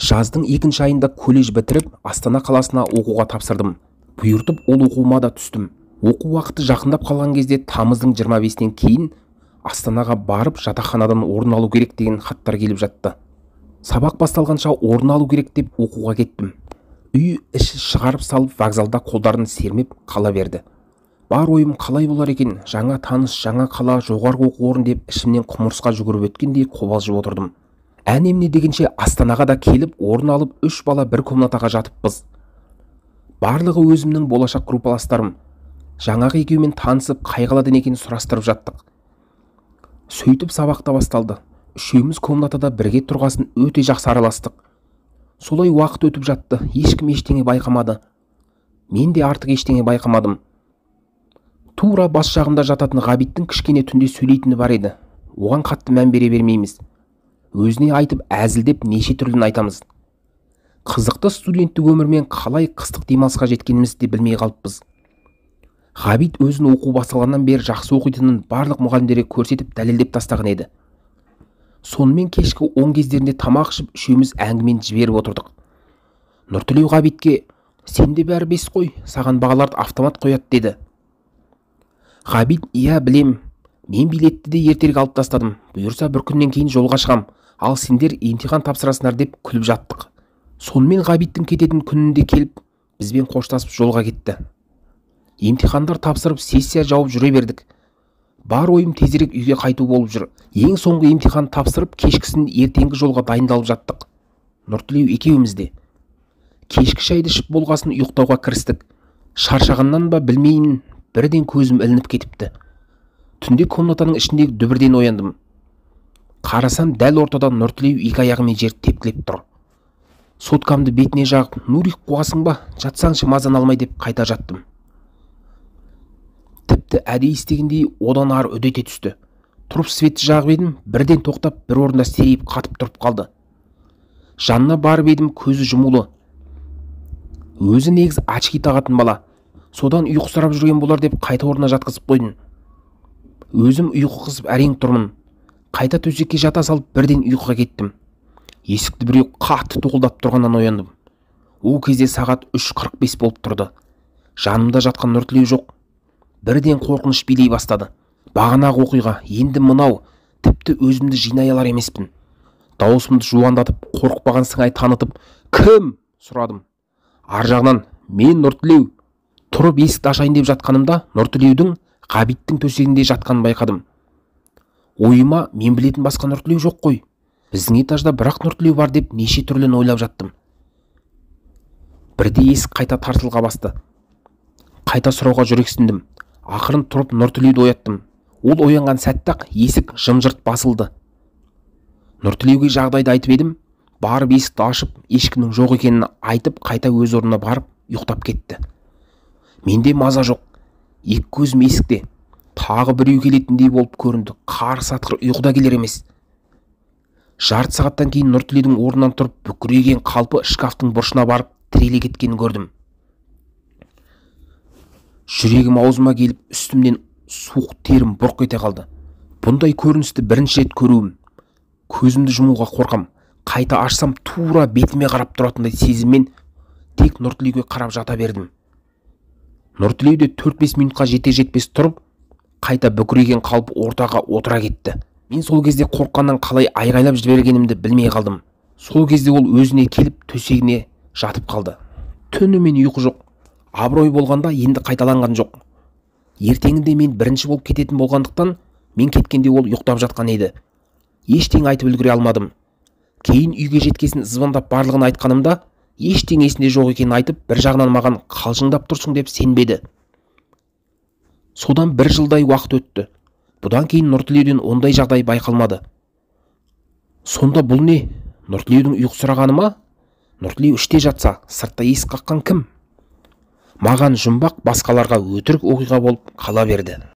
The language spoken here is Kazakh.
Жаздың 2 айында колледж бітіріп, Астана қаласына оқуға тапсырдым. Бұйыртып ол оқуыма да түстім. Оқу уақыты жақындап қалған кезде тамыздың 25-нен кейін Астанаға барып жатақханадан орын алу керек деген хаттар келіп жатты. Сабақ басталғанша орын алу керек деп оқуға кеттім. Үй іші шығарып салып вокзалда қолдарын сермеп қала берді. Бар ойым қалай болар екен, жаңа таныс, жаңа қала, жоғарғы оқу орын деп ішімнен құмырсқа жүгіріп өткендей қобалжып отырдым. Әнемне дегенше Астанаға да келіп орын алып 3 бала бір комнатаға жатыппыз. Барлығы өзімнің болашақ группаластарым. Жаңағы екеумен танысып қай қаладан екенін сұрастырып жаттық. Сөйтіп сабақта басталды. Үшеуміз комнатада бірге тұрғасын өте жақсы араластық. Солай уақыт өтіп жатты, ешкім ештеңе байқамады. Мен де артық ештеңе байқамадым. Тура бас жағымда жататын Ғабиттің кішкене түнде сөйлейтіні бар еді. Оған қатты мән бере бермейміз. Өзіне айтып әзілдеп неше түрлін айтамыз. Қызықты студенттік өмірмен қалай қыстық демалысқа жеткенімізді де білмей қалыппыз. Ғабит өзін оқу басталғаннан бері жақсы оқитынын барлық мұғалімдерге көрсетіп дәлелдеп тастаған еді. Сонымен кешкі 10 кездерінде тамақ ішіп үшеуміз әңгімені жіберіп отырдық. Нұртілеу Ғабитке "Сенде бәрі 5 қой, саған бағаларды автомат қояды" деді. Ғабит "Иә, білем. Мен билетті де ертерек алып тастадым. Бұйырса бір күннен кейін жолға шығам, ал сендер емтихан тапсырасыңдар" деп күліп жаттық. Сонымен Ғабиттің кететін күнінде келіп, бізбен қоштасып жолға кетті. Емтихандар тапсырып, сессия жауып жүре бердік. Бар ойым тезірек үйге қайту болып жүр. Ең соңғы емтихан тапсырып, кешкісін ертеңгі жолға дайындалып жаттық. Нұртілеу екеуміз де. Кешкі шайды ішіп болғасын ұйықтауға кірістік. Шаршағаннан ба білмеймін, бірден көзім ілініп кетіпті. Түнде комнатаның ішіндегі дүбірден ояндым. Қарасам, дәл ортада Нұртілеу 2 аяғымен жерді тепкілеп тұр. Соткамды бетіне жағып, "Нурик, қуасың ба? Жатсаңшы, мазан алмай" деп қайта жаттым. Тіпті әдейі істегендей одан ары үдете түсті. Тұрып светті жағып едім, бірден тоқтап, бір орында серейіп қатып тұрып қалды. Жанына барып едім, көзі жұмулы. Өзі негіз очки тағатын бала. Содан ұйқы сұрап жүрген болар деп қайта орнына жатқызып қойдым. Өзім ұйқы қызып әрең тұрмын. Қайта төсекке жата салып бірден ұйқыға кеттім. Есікті біреу қатты тоқылдап тұрғаннан ояндым. Ол кезде сағат 3:45 болып тұрды. Жанымда жатқан Нұртілеу жоқ. Бірден қорқыныш билей бастады. Бағанағы оқиға, енді мынау, тіпті өзімді жинай алар емеспін. Дауысымды жуандатып, қорықпаған сыңай танытып, "Кім?" сұрадым. Ар жағынан "Мен Нұртілеу." Тұрып есікті ашайын деп жатқанымда Нұртілеудің Ғабиттің төсегінде жатқанын байқадым. Ойыма мен білетін басқа Нұртілеу жоқ қой. Біздің этажда бірақ Нұртілеу бар деп неше түрлін ойлап жаттым. Бірде есік қайта тартылға басты. Қайта сұрауға жүрексіндім. Ақырын тұрып Нұртілеуді ояттым. Ол оянған сәтте-ақ есік жым-жырт басылды. Нұртілеуге жағдайды айтып едім. Барып есікті ашып, ешкімнің жоқ екенін айтып, қайта өз орнына барып ұйықтап кетті. Менде маза жоқ. Екі көзім есікте. Тағы біреу келетіндей болып көрінді. Қарсы атқыр ұйқыда келер емес. Жарты сағаттан кейін Нұртілеудің орнынан тұрып, бүкірейген қалпы шкафтың бұрышына барып тіреле кеткенін көрдім. Жүрегім аузыма келіп, үстімнен суық терім бұрқ ете қалды. Бұндай көріністі бірінші рет көруім. Көзімді жұмуға қорқам. Қайта ашсам, тура бетіме қарап тұратындай сезіммен тек Нұртілеуге қарап жата бердім. Нұртілеу де 4-5 минутқа жетер-жетпес тұрып, қайта бүкірейген қалпы ортаға отыра кетті. Мен сол кезде қорыққаннан қалай айғайлап жібергенімді білмей қалдым. Сол кезде ол өзіне келіп төсегіне жатып қалды. Түнімен ұйқы жоқ. Абырой болғанда енді қайталанған жоқ. Ертеңінде мен бірінші болып кететін болғандықтан, мен кеткенде ол ұйықтап жатқан еді. Ештеңе айтып үлгере алмадым. Кейін үйге жеткесін звондап барлығын айтқанымда, ештеңе есінде жоқ екенін айтып, бір жағынан маған "Қалжыңдап тұрсың" деп сенбеді. Содан 1 жылдай уақыт өтті. Бұдан кейін Нұртілеуден ондай жағдай байқалмады. Сонда бұл не? Нұртілеудің ұйқы сұрағаны ма? Нұртілеу іште жатса, сыртта есік қаққан кім? Маған жұмбақ, басқаларға өтірік оқиға болып қала берді.